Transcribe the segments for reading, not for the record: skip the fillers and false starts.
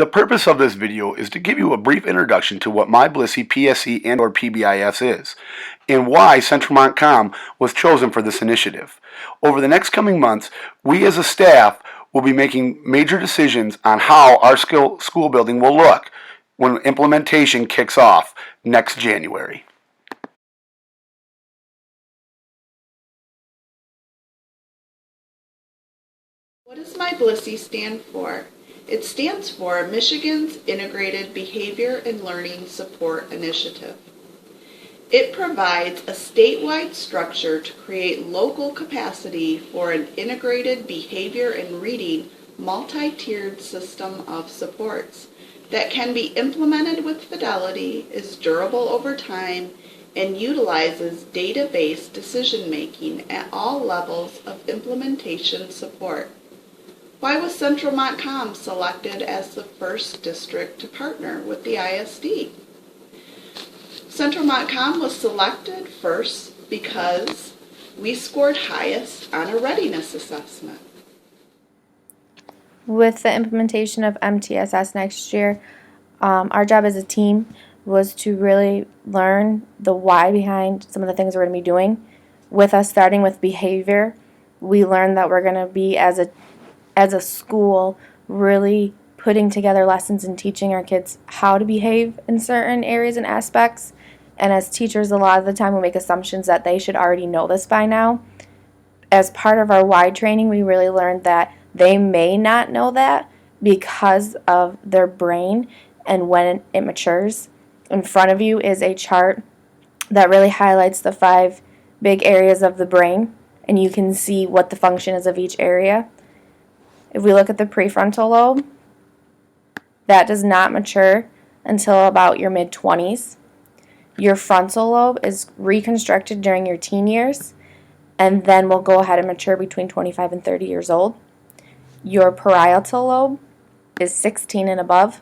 The purpose of this video is to give you a brief introduction to what MiBLSi, PSE, and or PBIS is, and why Central Montcalm was chosen for this initiative. Over the next coming months, we as a staff will be making major decisions on how our school building will look when implementation kicks off next January. What does MiBLSi stand for? It stands for Michigan's Integrated Behavior and Learning Support Initiative. It provides a statewide structure to create local capacity for an integrated behavior and reading multi-tiered system of supports that can be implemented with fidelity, is durable over time, and utilizes data-based decision-making at all levels of implementation support. Why was Central Montcalm selected as the first district to partner with the ISD? Central Montcalm was selected first because we scored highest on a readiness assessment. With the implementation of MTSS next year, our job as a team was to really learn the why behind some of the things we're going to be doing. With us starting with behavior, we learned that we're going to be, as a school, really putting together lessons and teaching our kids how to behave in certain areas and aspects. And as teachers, a lot of the time we make assumptions that they should already know this by now. As part of our why training, we really learned that they may not know that because of their brain and when it matures. In front of you is a chart that really highlights the 5 big areas of the brain, and you can see what the function is of each area. If we look at the prefrontal lobe, that does not mature until about your mid-20s. Your frontal lobe is reconstructed during your teen years, and then will go ahead and mature between 25 and 30 years old. Your parietal lobe is 16 and above.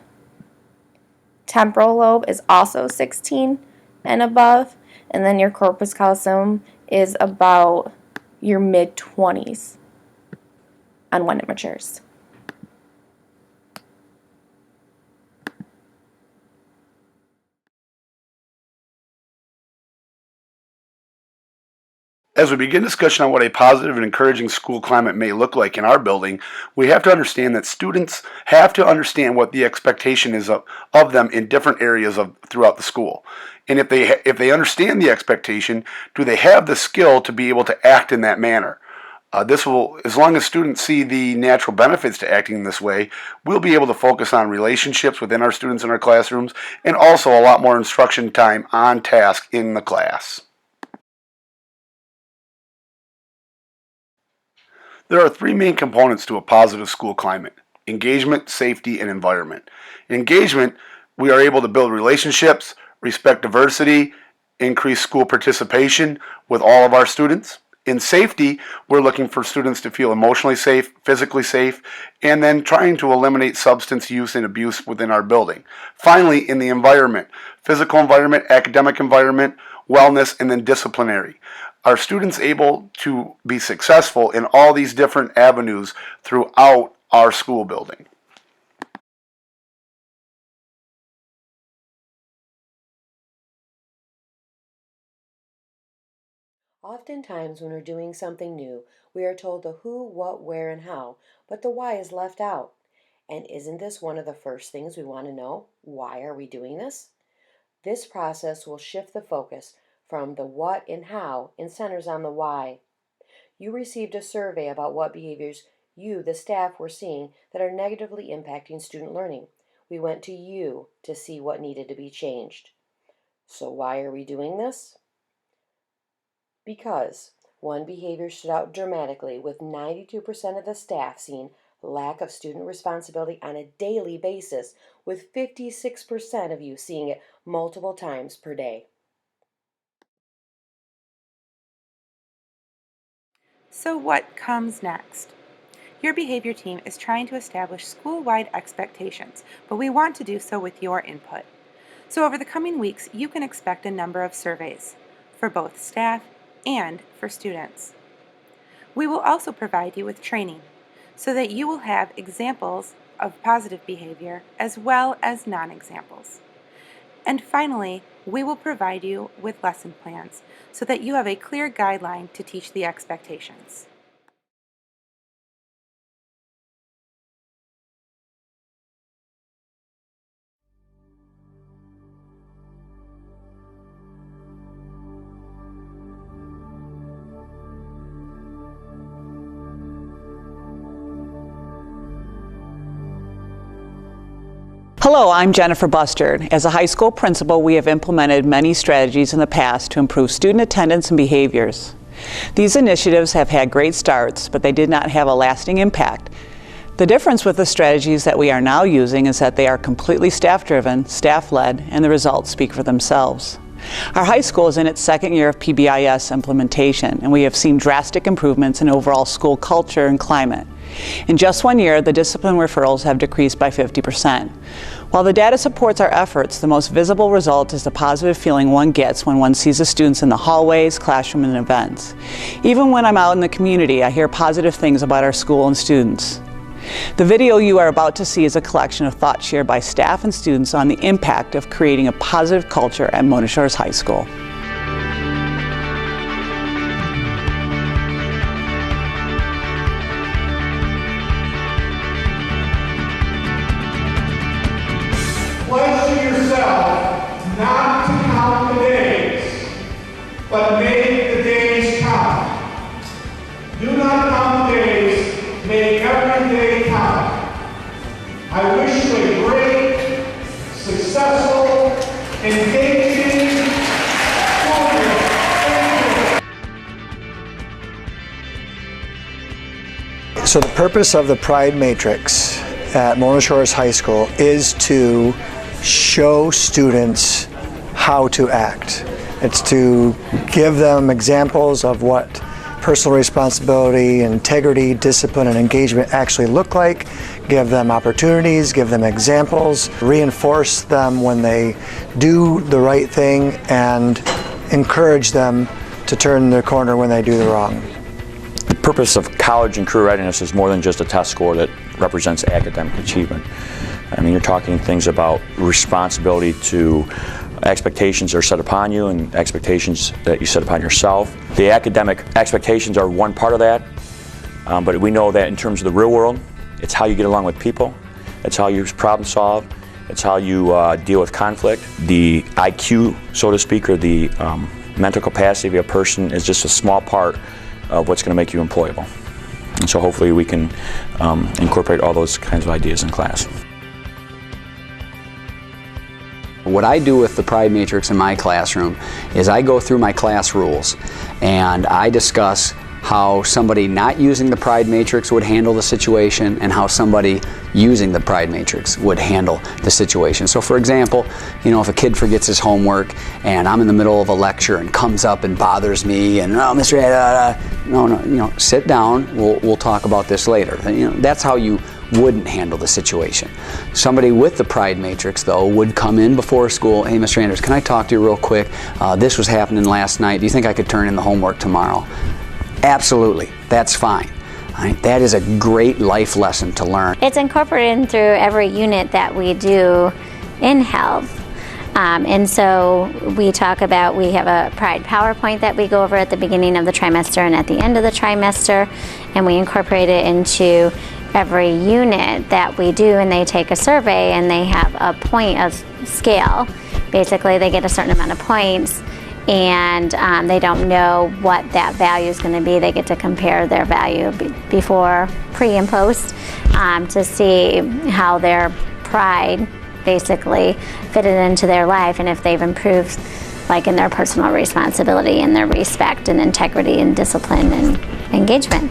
Temporal lobe is also 16 and above, and then your corpus callosum is about your mid-20s on when it matures. As we begin discussion on what a positive and encouraging school climate may look like in our building, we have to understand that students have to understand what the expectation is of them in different areas throughout the school. And if they understand the expectation, do they have the skill to be able to act in that manner? This will, as long as students see the natural benefits to acting in this way, we'll be able to focus on relationships within our students in our classrooms, and also a lot more instruction time on task in the class. There are 3 main components to a positive school climate: engagement, safety, and environment. In engagement, we are able to build relationships, respect diversity, increase school participation with all of our students. In safety, we're looking for students to feel emotionally safe, physically safe, and then trying to eliminate substance use and abuse within our building. Finally, in the environment, physical environment, academic environment, wellness, and then disciplinary. Are students able to be successful in all these different avenues throughout our school building? Oftentimes, when we're doing something new, we are told the who, what, where, and how, but the why is left out. And isn't this one of the first things we want to know? Why are we doing this? This process will shift the focus from the what and how and centers on the why. You received a survey about what behaviors you, the staff, were seeing that are negatively impacting student learning. We went to you to see what needed to be changed. So why are we doing this? Because one behavior stood out dramatically, with 92% of the staff seeing lack of student responsibility on a daily basis, with 56% of you seeing it multiple times per day. So what comes next? Your behavior team is trying to establish school-wide expectations, but we want to do so with your input. So over the coming weeks, you can expect a number of surveys for both staff and for students. We will also provide you with training so that you will have examples of positive behavior as well as non-examples. And finally, we will provide you with lesson plans so that you have a clear guideline to teach the expectations. Hello, I'm Jennifer Bustard. As a high school principal, we have implemented many strategies in the past to improve student attendance and behaviors. These initiatives have had great starts, but they did not have a lasting impact. The difference with the strategies that we are now using is that they are completely staff-driven, staff-led, and the results speak for themselves. Our high school is in its second year of PBIS implementation, and we have seen drastic improvements in overall school culture and climate. In just 1 year, the discipline referrals have decreased by 50%. While the data supports our efforts, the most visible result is the positive feeling one gets when one sees the students in the hallways, classroom, and events. Even when I'm out in the community, I hear positive things about our school and students. The video you are about to see is a collection of thoughts shared by staff and students on the impact of creating a positive culture at Mona Shores High School. Pledge to yourself not to count the days, but make the days count. Do not count the days, make every day count. I wish you a great, successful, engaging school year. Thank you. So the purpose of the Pride Matrix at Mona Shores High School is to show students how to act. It's to give them examples of what personal responsibility, integrity, discipline, and engagement actually look like, give them opportunities, give them examples, reinforce them when they do the right thing, and encourage them to turn the corner when they do the wrong. The purpose of college and career readiness is more than just a test score that represents academic achievement. I mean, you're talking things about responsibility to expectations that are set upon you and expectations that you set upon yourself. The academic expectations are one part of that, but we know that in terms of the real world, it's how you get along with people, it's how you problem solve, it's how you deal with conflict. The IQ, so to speak, or the mental capacity of a person is just a small part of what's going to make you employable. And so hopefully we can incorporate all those kinds of ideas in class. What I do with the Pride Matrix in my classroom is I go through my class rules and I discuss how somebody not using the Pride Matrix would handle the situation and how somebody using the Pride Matrix would handle the situation. So for example, you know, if a kid forgets his homework and I'm in the middle of a lecture and comes up and bothers me and, oh, Mr. No, you know, sit down, we'll talk about this later. You know, that's how you wouldn't handle the situation. Somebody with the Pride Matrix, though, would come in before school, hey, Mr. Anders, can I talk to you real quick? This was happening last night. Do you think I could turn in the homework tomorrow? Absolutely, that's fine. Right? That is a great life lesson to learn. It's incorporated through every unit that we do in health. And so we talk about, we have a Pride PowerPoint that we go over at the beginning of the trimester and at the end of the trimester, and we incorporate it into every unit that we do, and they take a survey and they have a point of scale. Basically, they get a certain amount of points, and they don't know what that value is going to be. They get to compare their value before, pre and post, to see how their pride basically fitted into their life and if they've improved, like in their personal responsibility and their respect and integrity and discipline and engagement.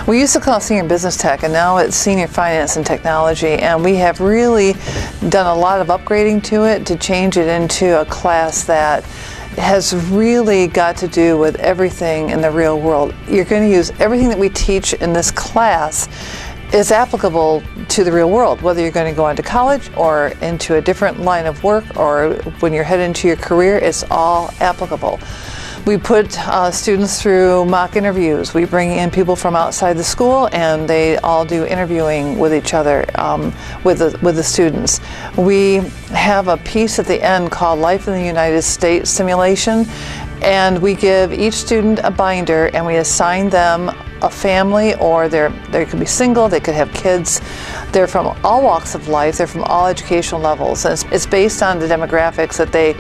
We used to call it senior business tech, and now it's senior finance and technology, and we have really done a lot of upgrading to it to change it into a class that has really got to do with everything in the real world. You're going to use everything that we teach in this class is applicable to the real world, whether you're going to go on to college or into a different line of work or when you're heading into your career, it's all applicable. We put students through mock interviews. We bring in people from outside the school, and they all do interviewing with each other, with the students. We have a piece at the end called Life in the United States Simulation, and we give each student a binder, and we assign them a family, or they could be single, they could have kids. They're from all walks of life, they're from all educational levels, and it's based on the demographics that they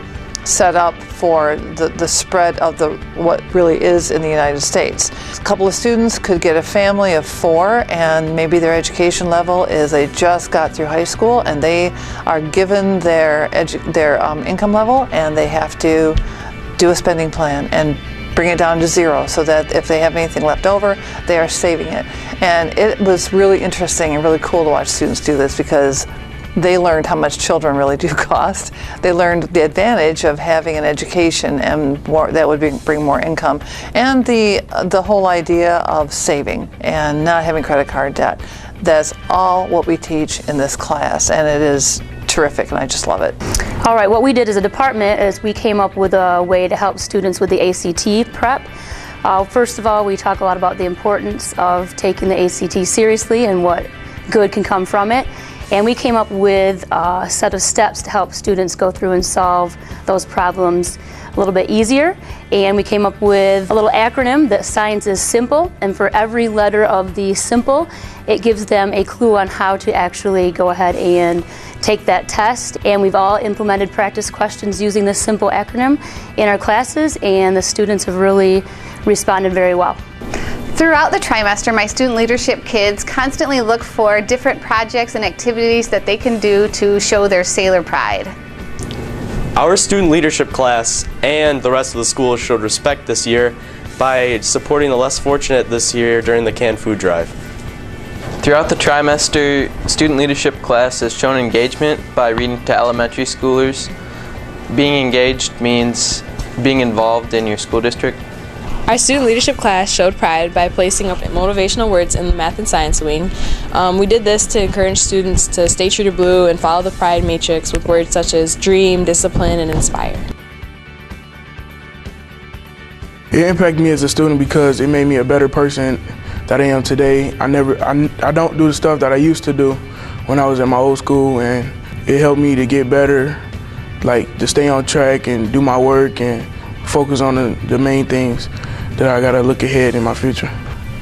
set up for the spread of what really is in the United States. A couple of students could get a family of 4, and maybe their education level is they just got through high school, and they are given their income level, and they have to do a spending plan and bring it down to 0 so that if they have anything left over, they are saving it. And it was really interesting and really cool to watch students do this, because they learned how much children really do cost. They learned the advantage of having an education, and that would bring more income, and the whole idea of saving and not having credit card debt. That's all what we teach in this class, and it is terrific, and I just love it. All right, what we did as a department is we came up with a way to help students with the ACT prep. First of all, we talk a lot about the importance of taking the ACT seriously and what good can come from it. And we came up with a set of steps to help students go through and solve those problems a little bit easier. And we came up with a little acronym that science is simple, and for every letter of the simple, it gives them a clue on how to actually go ahead and take that test. And we've all implemented practice questions using this simple acronym in our classes, and the students have really responded very well. Throughout the trimester, my student leadership kids constantly look for different projects and activities that they can do to show their sailor pride. Our student leadership class and the rest of the school showed respect this year by supporting the less fortunate this year during the canned food drive. Throughout the trimester, student leadership class has shown engagement by reading to elementary schoolers. Being engaged means being involved in your school district. Our student leadership class showed pride by placing up motivational words in the math and science wing. We did this to encourage students to stay true to blue and follow the pride matrix with words such as dream, discipline, and inspire. It impacted me as a student because it made me a better person that I am today. I don't do the stuff that I used to do when I was in my old school, and it helped me to get better, like to stay on track and do my work and focus on the main things that I gotta look ahead in my future.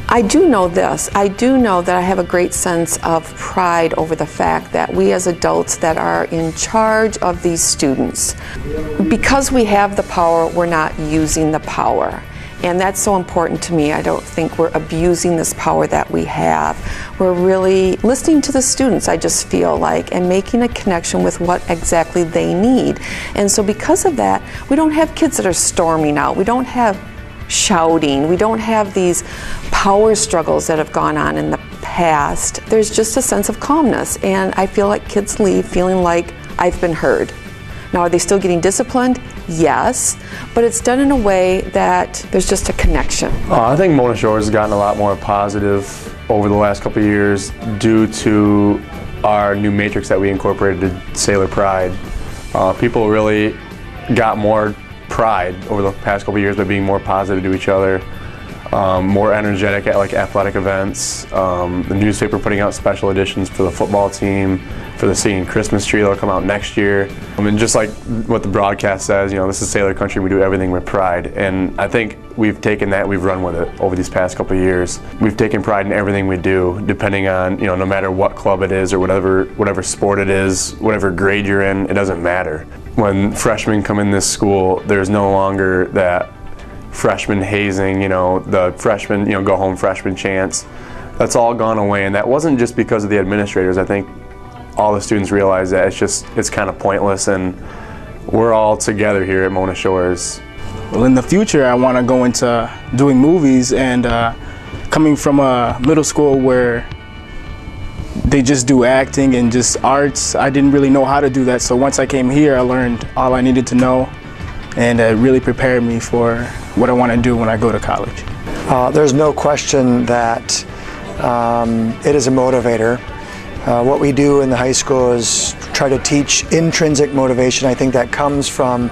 I do know this. I do know that I have a great sense of pride over the fact that we as adults that are in charge of these students, because we have the power, we're not using the power. And that's so important to me. I don't think we're abusing this power that we have. We're really listening to the students, I just feel like, and making a connection with what exactly they need. And so because of that, we don't have kids that are storming out. We don't have shouting. We don't have these power struggles that have gone on in the past. There's just a sense of calmness, and I feel like kids leave feeling like I've been heard. Now, are they still getting disciplined? Yes, but it's done in a way that there's just a connection. I think Mona Shores has gotten a lot more positive over the last couple of years due to our new matrix that we incorporated, Sailor Pride. People really got more pride over the past couple of years by being more positive to each other, more energetic at like athletic events, the newspaper putting out special editions for the football team, for the singing Christmas tree that'll come out next year. I mean, just like what the broadcast says, you know, this is Sailor Country, we do everything with pride. And I think we've taken that, we've run with it over these past couple of years. We've taken pride in everything we do, depending on, you know, no matter what club it is or whatever sport it is, whatever grade you're in, it doesn't matter. When freshmen come in this school, there's no longer that freshman hazing, you know, the freshman, you know, go home freshman chants. That's all gone away, and that wasn't just because of the administrators. I think all the students realize that it's kind of pointless, and we're all together here at Mona Shores. Well, in the future, I want to go into doing movies, and coming from a middle school where they just do acting and just arts, I didn't really know how to do that. So once I came here, I learned all I needed to know, and it really prepared me for what I want to do when I go to college. There's no question that it is a motivator. What we do in the high school is try to teach intrinsic motivation. I think that comes from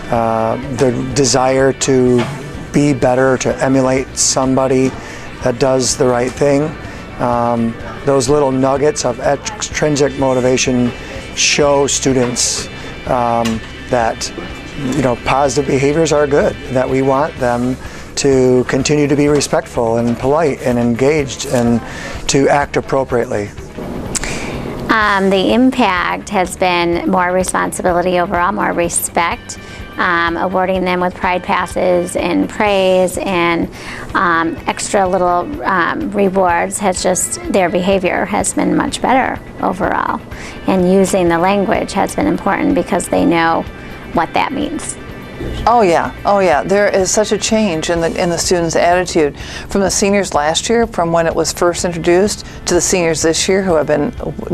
the desire to be better, to emulate somebody that does the right thing. Those little nuggets of extrinsic motivation show students that positive behaviors are good, that we want them to continue to be respectful and polite and engaged and to act appropriately. The impact has been more responsibility overall, more respect, awarding them with pride passes and praise and extra little rewards has just, their behavior has been much better overall. And using the language has been important because they know what that means. Oh yeah. There is such a change in the students' attitude from the seniors last year, from when it was first introduced, to the seniors this year who have been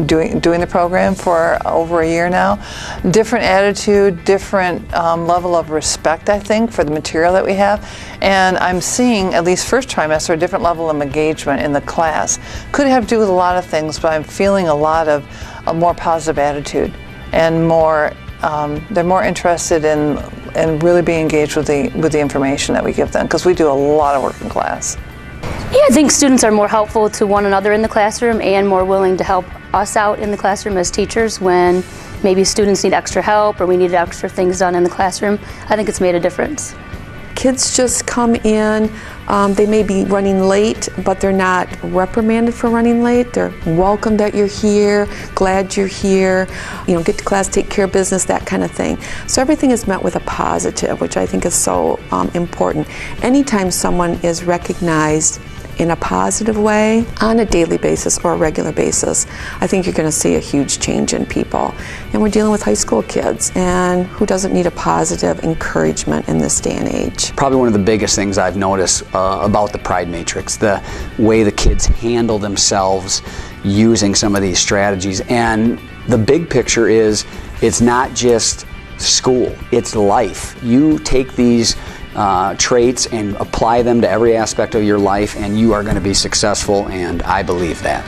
doing the program for over a year now. Different attitude, different level of respect, I think, for the material that we have. And I'm seeing, at least first trimester, a different level of engagement in the class. Could have to do with a lot of things, but I'm feeling a lot of a more positive attitude and more. They're more interested in really being engaged with the information that we give them, because we do a lot of work in class. Yeah, I think students are more helpful to one another in the classroom and more willing to help us out in the classroom as teachers when maybe students need extra help or we need extra things done in the classroom. I think it's made a difference. Kids just come in, they may be running late, but they're not reprimanded for running late. They're welcome that you're here, glad you're here, get to class, take care of business, that kind of thing. So everything is met with a positive, which I think is so important. Anytime someone is recognized in a positive way on a daily basis or a regular basis, I think you're going to see a huge change in people. And we're dealing with high school kids, and who doesn't need a positive encouragement in this day and age? Probably one of the biggest things I've noticed about the Pride Matrix, the way the kids handle themselves using some of these strategies. And the big picture is, it's not just school, it's life. You take these traits and apply them to every aspect of your life, and you are going to be successful, and I believe that.